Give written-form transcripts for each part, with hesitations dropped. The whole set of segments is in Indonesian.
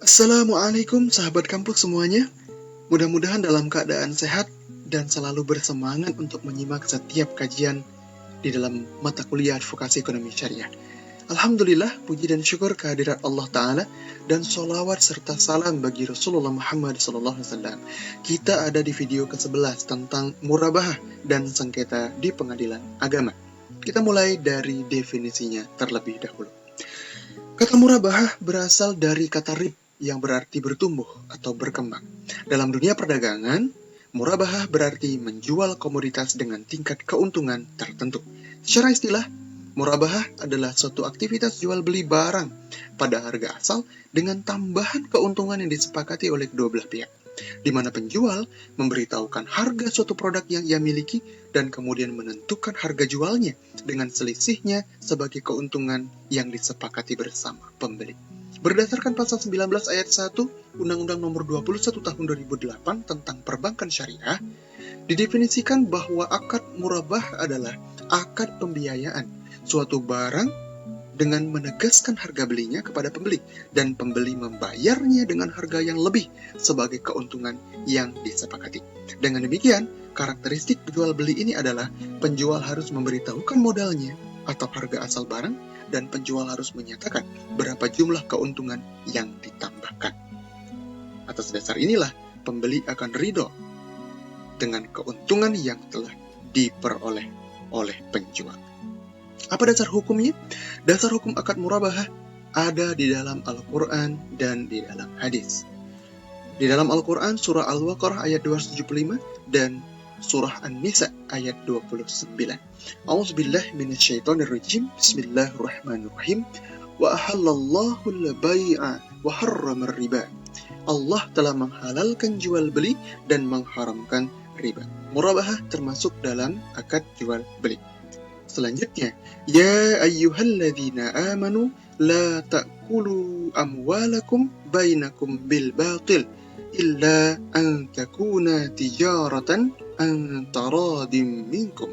Assalamualaikum sahabat kampus semuanya. Mudah-mudahan dalam keadaan sehat dan selalu bersemangat untuk menyimak setiap kajian di dalam mata kuliah Advokasi Ekonomi Syariah. Alhamdulillah, puji dan syukur kehadirat Allah Ta'ala dan sholawat serta salam bagi Rasulullah Muhammad SAW. Kita ada di video ke-11 tentang murabahah dan sengketa di pengadilan agama. Kita mulai dari definisinya terlebih dahulu. Kata murabahah berasal dari kata rib yang berarti bertumbuh atau berkembang. Dalam dunia perdagangan, murabahah berarti menjual komoditas dengan tingkat keuntungan tertentu. Secara istilah, murabahah adalah suatu aktivitas jual beli barang pada harga asal dengan tambahan keuntungan yang disepakati oleh kedua belah pihak, di mana penjual memberitahukan harga suatu produk yang ia miliki dan kemudian menentukan harga jualnya dengan selisihnya sebagai keuntungan yang disepakati bersama pembeli. Berdasarkan pasal 19 ayat 1 Undang-Undang Nomor 21 Tahun 2008 tentang Perbankan Syariah, didefinisikan bahwa akad murabah adalah akad pembiayaan suatu barang dengan menegaskan harga belinya kepada pembeli dan pembeli membayarnya dengan harga yang lebih sebagai keuntungan yang disepakati. Dengan demikian, karakteristik jual beli ini adalah penjual harus memberitahukan modalnya atau harga asal barang dan penjual harus menyatakan berapa jumlah keuntungan yang ditambahkan. Atas dasar inilah pembeli akan ridho dengan keuntungan yang telah diperoleh oleh penjual. Apa dasar hukumnya? Dasar hukum akad murabahah ada di dalam Al-Quran dan di dalam hadis. Di dalam Al-Quran surah Al-Baqarah ayat 275 dan surah An-Nisa ayat 29. A'udzubillahi minasyaitonirrajim. Bismillahirrahmanirrahim. Wa ahallallahu al-bai'a wa harrama riba. Allah telah menghalalkan jual beli dan mengharamkan riba. Murabahah termasuk dalam akad jual beli. Selanjutnya, ya ayyuhalladzina amanu la ta'kulu amwalakum bainakum bil batil illa an takuna tijaratan an taradim minkum.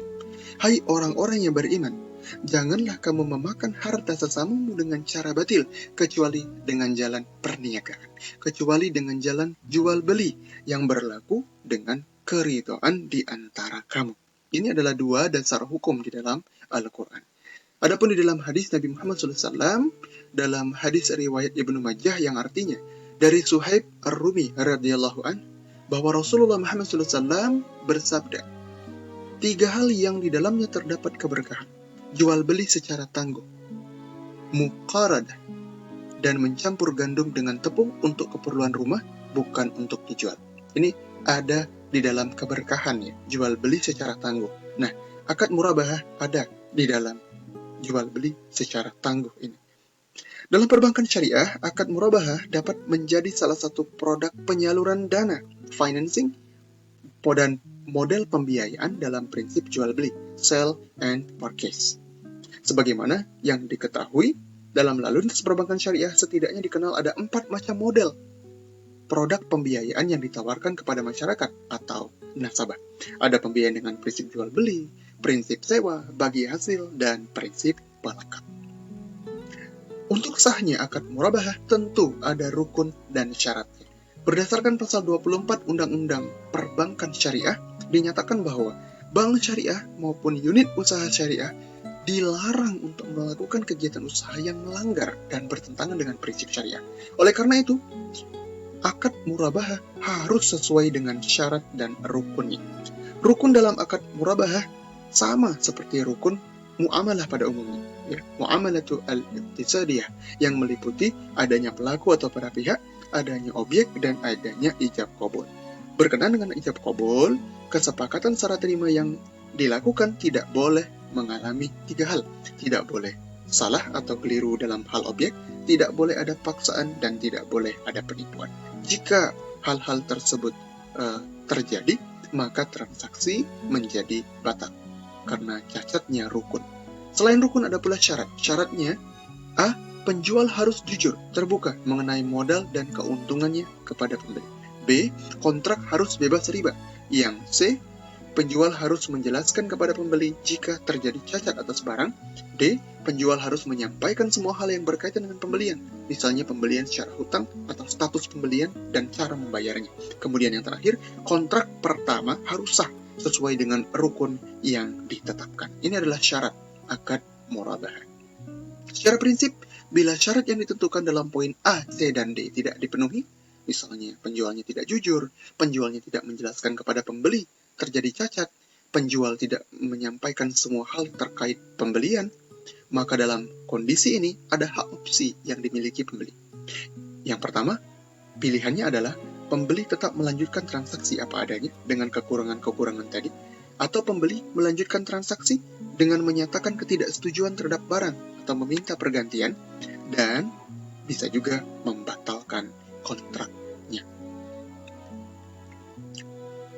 Hai orang-orang yang beriman, janganlah kamu memakan harta sesamamu dengan cara batil, kecuali dengan jalan perniagaan, kecuali dengan jalan jual beli yang berlaku dengan keridhaan di antara kamu. Ini adalah dua dasar hukum di dalam Al-Quran. Adapun di dalam hadis Nabi Muhammad SAW, dalam hadis riwayat Ibnu Majah yang artinya dari Suhaib Ar-Rumi radhiyallahu an, bahwa Rasulullah Muhammad SAW bersabda, 3 hal yang di dalamnya terdapat keberkahan: jual beli secara tangguh, muqaradah, dan mencampur gandum dengan tepung untuk keperluan rumah, bukan untuk dijual. Ini ada di dalam keberkahannya, jual beli secara tangguh. Nah, akad murabahah ada di dalam jual beli secara tangguh ini. Dalam perbankan syariah, akad murabahah dapat menjadi salah satu produk penyaluran dana, financing, dan model pembiayaan dalam prinsip jual beli, sell and purchase. Sebagaimana yang diketahui, dalam lalu lintas perbankan syariah setidaknya dikenal ada 4 macam model produk pembiayaan yang ditawarkan kepada masyarakat atau nasabah. Ada pembiayaan dengan prinsip jual beli, prinsip sewa, bagi hasil, dan prinsip pelekat. Untuk sahnya akad murabahah tentu ada rukun dan syaratnya. Berdasarkan pasal 24 Undang-Undang Perbankan Syariah, dinyatakan bahwa bank syariah maupun unit usaha syariah dilarang untuk melakukan kegiatan usaha yang melanggar dan bertentangan dengan prinsip syariah. Oleh karena itu, akad murabahah harus sesuai dengan syarat dan rukunnya. Rukun dalam akad murabahah sama seperti rukun muamalah pada umumnya, muamalatu al-iqtisadiyah, yang meliputi adanya pelaku atau para pihak, adanya objek, dan adanya ijab qabul. Berkenaan dengan ijab qabul, kesepakatan serah terima yang dilakukan tidak boleh mengalami 3 hal. Tidak boleh salah atau keliru dalam hal objek, tidak boleh ada paksaan, dan tidak boleh ada penipuan. Jika hal-hal tersebut terjadi, maka transaksi menjadi batal karena cacatnya rukun. Selain rukun ada pula syarat. Syaratnya, A. Penjual harus jujur, terbuka mengenai modal dan keuntungannya kepada pembeli. B. Kontrak harus bebas riba. Yang C. Penjual harus menjelaskan kepada pembeli jika terjadi cacat atas barang. D. penjual harus menyampaikan semua hal yang berkaitan dengan pembelian, misalnya pembelian secara hutang atau status pembelian dan cara membayarnya. Kemudian yang terakhir, kontrak pertama harus sah sesuai dengan rukun yang ditetapkan. Ini adalah syarat akad murabahah. Secara prinsip, bila syarat yang ditentukan dalam poin A, C, dan D tidak dipenuhi, misalnya penjualnya tidak jujur, penjualnya tidak menjelaskan kepada pembeli, terjadi cacat, penjual tidak menyampaikan semua hal terkait pembelian, maka dalam kondisi ini ada hak opsi yang dimiliki pembeli. Yang pertama, pilihannya adalah pembeli tetap melanjutkan transaksi apa adanya dengan kekurangan-kekurangan tadi, atau pembeli melanjutkan transaksi dengan menyatakan ketidaksetujuan terhadap barang atau meminta pergantian, dan bisa juga membatalkan kontraknya.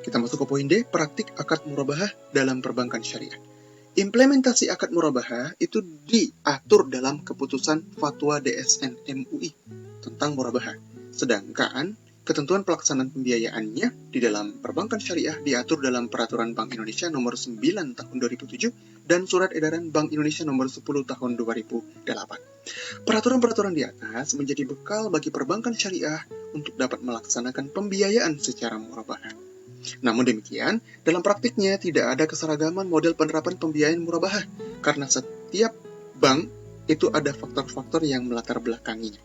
Kita masuk ke poin D, praktik akad murabahah dalam perbankan syariah. Implementasi akad murabahah itu diatur dalam keputusan Fatwa DSN MUI tentang murabahah. Sedangkan ketentuan pelaksanaan pembiayaannya di dalam perbankan syariah diatur dalam Peraturan Bank Indonesia Nomor 9 Tahun 2007 dan Surat Edaran Bank Indonesia Nomor 10 Tahun 2008. Peraturan-peraturan di atas menjadi bekal bagi perbankan syariah untuk dapat melaksanakan pembiayaan secara murabahah. Namun demikian, dalam praktiknya tidak ada keseragaman model penerapan pembiayaan murabahah, karena setiap bank itu ada faktor-faktor yang melatar belakanginya.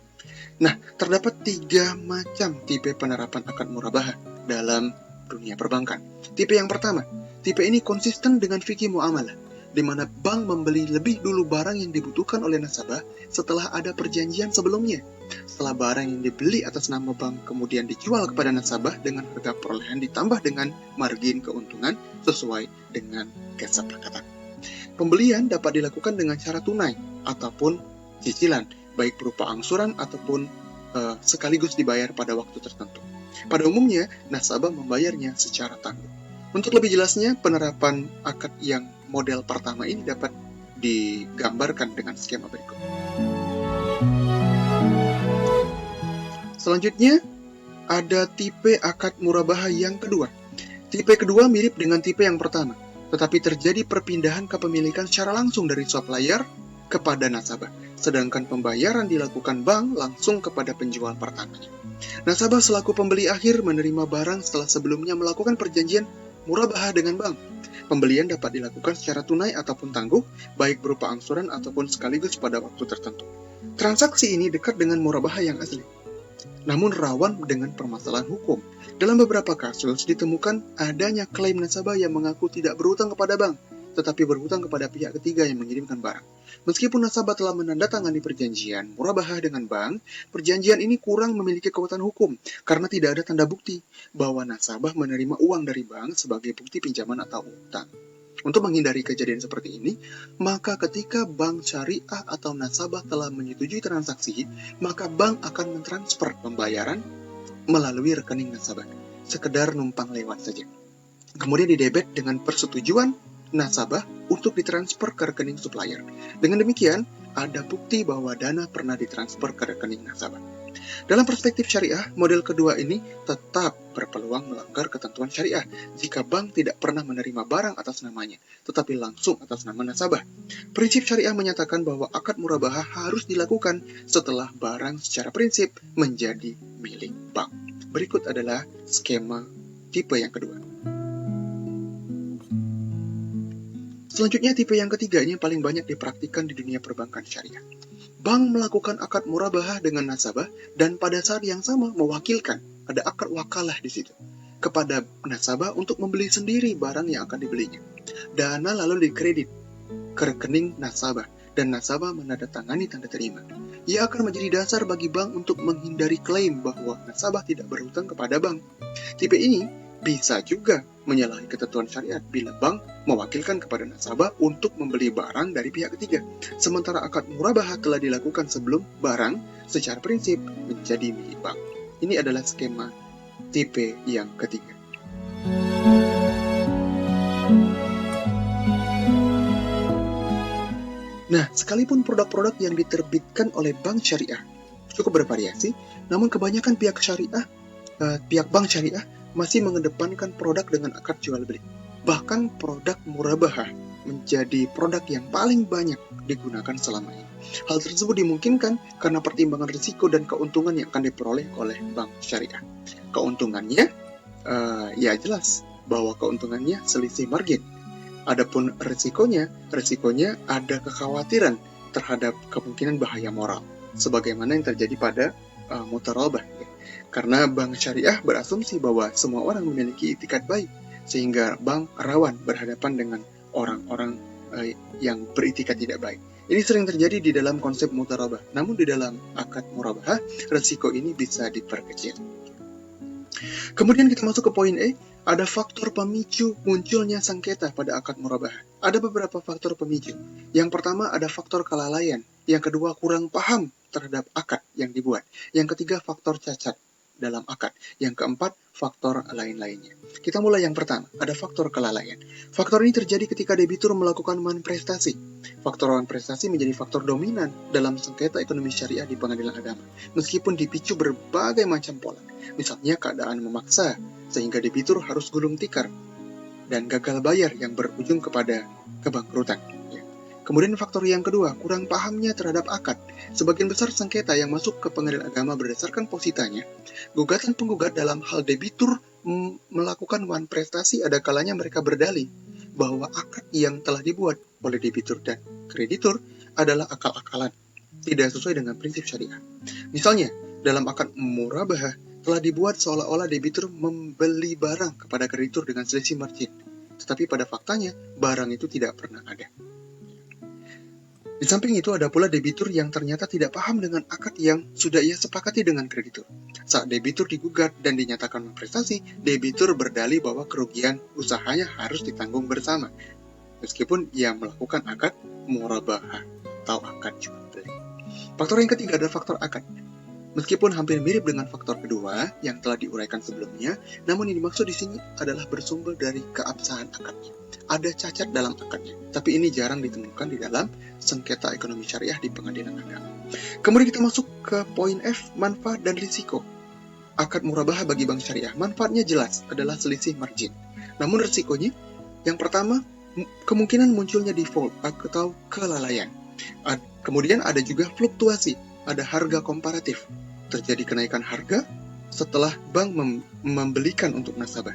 Nah, terdapat 3 macam tipe penerapan akad murabahah dalam dunia perbankan. Tipe yang pertama, tipe ini konsisten dengan fikih muamalah, di mana bank membeli lebih dulu barang yang dibutuhkan oleh nasabah setelah ada perjanjian sebelumnya. Setelah barang yang dibeli atas nama bank kemudian dijual kepada nasabah dengan harga perolehan ditambah dengan margin keuntungan sesuai dengan kesepakatan. Pembelian dapat dilakukan dengan cara tunai ataupun cicilan, baik berupa angsuran ataupun sekaligus dibayar pada waktu tertentu. Pada umumnya, nasabah membayarnya secara tangguh. Untuk lebih jelasnya, penerapan akad yang model pertama ini dapat digambarkan dengan skema berikut. Selanjutnya, ada tipe akad murabahah yang kedua. Tipe kedua mirip dengan tipe yang pertama, tetapi terjadi perpindahan kepemilikan secara langsung dari supplier kepada nasabah, sedangkan pembayaran dilakukan bank langsung kepada penjual pertamanya. Nasabah selaku pembeli akhir menerima barang setelah sebelumnya melakukan perjanjian murabahah dengan bank. Pembelian dapat dilakukan secara tunai ataupun tangguh, baik berupa angsuran ataupun sekaligus pada waktu tertentu. Transaksi ini dekat dengan murabahah yang asli, namun rawan dengan permasalahan hukum. Dalam beberapa kasus ditemukan adanya klaim nasabah yang mengaku tidak berhutang kepada bank, tetapi berhutang kepada pihak ketiga yang mengirimkan barang. Meskipun nasabah telah menandatangani perjanjian murabahah dengan bank, perjanjian ini kurang memiliki kekuatan hukum karena tidak ada tanda bukti bahwa nasabah menerima uang dari bank sebagai bukti pinjaman atau utang. Untuk menghindari kejadian seperti ini, maka ketika bank syariah atau nasabah telah menyetujui transaksi, maka bank akan mentransfer pembayaran melalui rekening nasabah, sekedar numpang lewat saja. Kemudian didebet dengan persetujuan nasabah untuk ditransfer ke rekening supplier. Dengan demikian, ada bukti bahwa dana pernah ditransfer ke rekening nasabah. Dalam perspektif syariah, model kedua ini tetap berpeluang melanggar ketentuan syariah jika bank tidak pernah menerima barang atas namanya, tetapi langsung atas nama nasabah. Prinsip syariah menyatakan bahwa akad murabahah harus dilakukan setelah barang secara prinsip menjadi milik bank. Berikut adalah skema tipe yang kedua. Selanjutnya, tipe yang ketiga ini paling banyak dipraktikkan di dunia perbankan syariah. Bank melakukan akad murabahah dengan nasabah dan pada saat yang sama mewakilkan, ada akad wakalah di situ, kepada nasabah untuk membeli sendiri barang yang akan dibelinya. Dana lalu dikredit ke rekening nasabah dan nasabah menandatangani tanda terima. Ia akan menjadi dasar bagi bank untuk menghindari klaim bahwa nasabah tidak berhutang kepada bank. Tipe ini bisa juga menyalahi ketentuan syariat bila bank mewakilkan kepada nasabah untuk membeli barang dari pihak ketiga, sementara akad murabahah telah dilakukan sebelum barang secara prinsip menjadi milik bank. Ini adalah skema tipe yang ketiga. Nah, sekalipun produk-produk yang diterbitkan oleh bank syariah cukup bervariasi, namun kebanyakan pihak bank syariah masih mengedepankan produk dengan akad jual beli. Bahkan produk murabahah menjadi produk yang paling banyak digunakan selama ini. Hal tersebut dimungkinkan karena pertimbangan risiko dan keuntungan yang akan diperoleh oleh bank syariah. Keuntungannya, ya jelas bahwa keuntungannya selisih margin. Adapun risikonya ada kekhawatiran terhadap kemungkinan bahaya moral, sebagaimana yang terjadi pada mudharabah. Karena bank syariah berasumsi bahwa semua orang memiliki itikat baik, sehingga bank rawan berhadapan dengan orang-orang yang beritikat tidak baik. Ini sering terjadi di dalam konsep mudharabah, namun di dalam akad murabahah, risiko ini bisa diperkecil. Kemudian kita masuk ke poin E, ada faktor pemicu munculnya sengketa pada akad murabahah. Ada beberapa faktor pemicu. Yang pertama ada faktor kelalaian, yang kedua kurang paham terhadap akad yang dibuat, yang ketiga faktor cacat dalam akad, yang keempat faktor lain-lainnya. Kita mulai yang pertama, ada faktor kelalaian. Faktor ini terjadi ketika debitur melakukan manifestasi. Faktor manifestasi menjadi faktor dominan dalam sengketa ekonomi syariah di pengadilan agama, meskipun dipicu berbagai macam pola. Misalnya keadaan memaksa, sehingga debitur harus gulung tikar, dan gagal bayar yang berujung kepada kebangkrutan. Kemudian faktor yang kedua, kurang pahamnya terhadap akad. Sebagian besar sengketa yang masuk ke pengadilan agama berdasarkan positanya, gugatan penggugat dalam hal debitur melakukan wan prestasi, ada kalanya mereka berdalih bahwa akad yang telah dibuat oleh debitur dan kreditur adalah akal-akalan, tidak sesuai dengan prinsip syariah. Misalnya, dalam akad murabahah telah dibuat seolah-olah debitur membeli barang kepada kreditur dengan selisih margin, tetapi pada faktanya barang itu tidak pernah ada. Di samping itu ada pula debitur yang ternyata tidak paham dengan akad yang sudah ia sepakati dengan kreditur. Saat debitur digugat dan dinyatakan prestasi, debitur berdalih bahwa kerugian usahanya harus ditanggung bersama, meskipun ia melakukan akad murabahah atau akad jual beli. Faktor yang ketiga adalah faktor akad. Meskipun hampir mirip dengan faktor kedua yang telah diuraikan sebelumnya, namun yang dimaksud di sini adalah bersumber dari keabsahan akadnya. Ada cacat dalam akadnya, tapi ini jarang ditemukan di dalam sengketa ekonomi syariah di pengadilan agama. Kemudian kita masuk ke poin F, manfaat dan risiko. Akad murabahah bagi bank syariah, manfaatnya jelas adalah selisih margin. Namun risikonya, yang pertama, kemungkinan munculnya default atau kelalaian. Kemudian ada juga fluktuasi, ada harga komparatif. Terjadi kenaikan harga setelah bank membelikan untuk nasabah.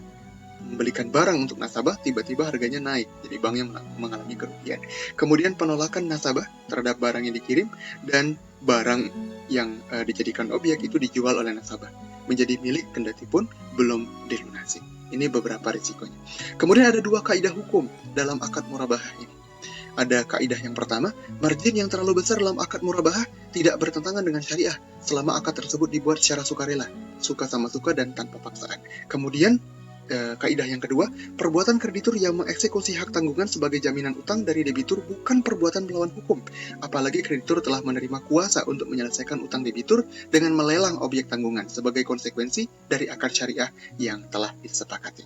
Membelikan barang untuk nasabah, tiba-tiba harganya naik, jadi bank yang mengalami kerugian. Kemudian penolakan nasabah terhadap barang yang dikirim, dan barang yang dijadikan objek itu dijual oleh nasabah, menjadi milik kendati pun belum dilunasi. Ini beberapa risikonya. Kemudian ada dua kaidah hukum dalam akad murabahah ini. Ada kaidah yang pertama, margin yang terlalu besar dalam akad murabahah tidak bertentangan dengan syariah selama akad tersebut dibuat secara sukarela, suka sama suka dan tanpa paksaan. Kemudian kaidah yang kedua, perbuatan kreditur yang mengeksekusi hak tanggungan sebagai jaminan utang dari debitur bukan perbuatan melawan hukum, apalagi kreditur telah menerima kuasa untuk menyelesaikan utang debitur dengan melelang objek tanggungan sebagai konsekuensi dari akad syariah yang telah disepakati.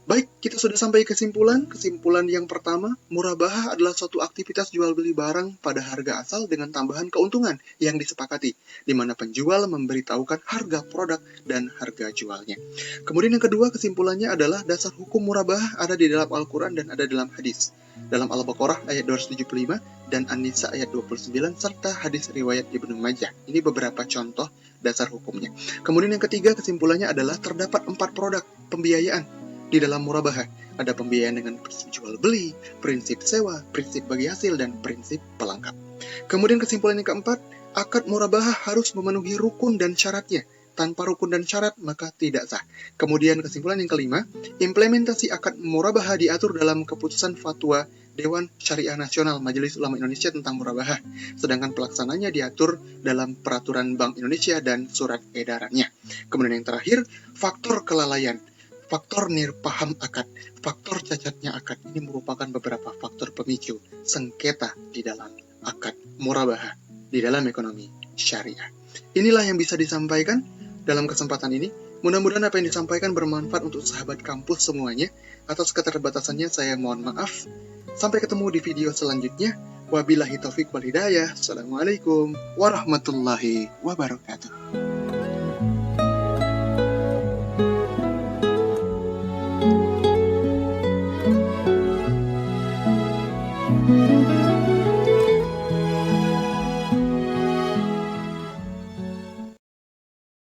Baik, kita sudah sampai kesimpulan. Kesimpulan yang pertama, murabahah adalah suatu aktivitas jual beli barang pada harga asal dengan tambahan keuntungan yang disepakati, di mana penjual memberitahukan harga produk dan harga jualnya. Kemudian yang kedua, kesimpulannya adalah dasar hukum murabahah ada di dalam Al-Quran dan ada dalam hadis. Dalam Al-Baqarah ayat 275 dan An-Nisa ayat 29 serta hadis riwayat Ibnu Majah. Ini beberapa contoh dasar hukumnya. Kemudian yang ketiga, kesimpulannya adalah terdapat 4 produk pembiayaan di dalam murabahah. Ada pembiayaan dengan prinsip jual beli, prinsip sewa, prinsip bagi hasil, dan prinsip pelengkap. Kemudian kesimpulan yang keempat, akad murabahah harus memenuhi rukun dan syaratnya. Tanpa rukun dan syarat, maka tidak sah. Kemudian kesimpulan yang kelima, implementasi akad murabahah diatur dalam keputusan fatwa Dewan Syariah Nasional Majelis Ulama Indonesia tentang murabahah, sedangkan pelaksananya diatur dalam peraturan Bank Indonesia dan surat edarannya. Kemudian yang terakhir, faktor kelalaian, faktor nirpaham akad, faktor cacatnya akad. Ini merupakan beberapa faktor pemicu sengketa di dalam akad murabahah di dalam ekonomi syariah. Inilah yang bisa disampaikan dalam kesempatan ini. Mudah-mudahan apa yang disampaikan bermanfaat untuk sahabat kampus semuanya. Atas keterbatasannya saya mohon maaf. Sampai ketemu di video selanjutnya. Wabillahi taufiq wal hidayah. Assalamualaikum warahmatullahi wabarakatuh.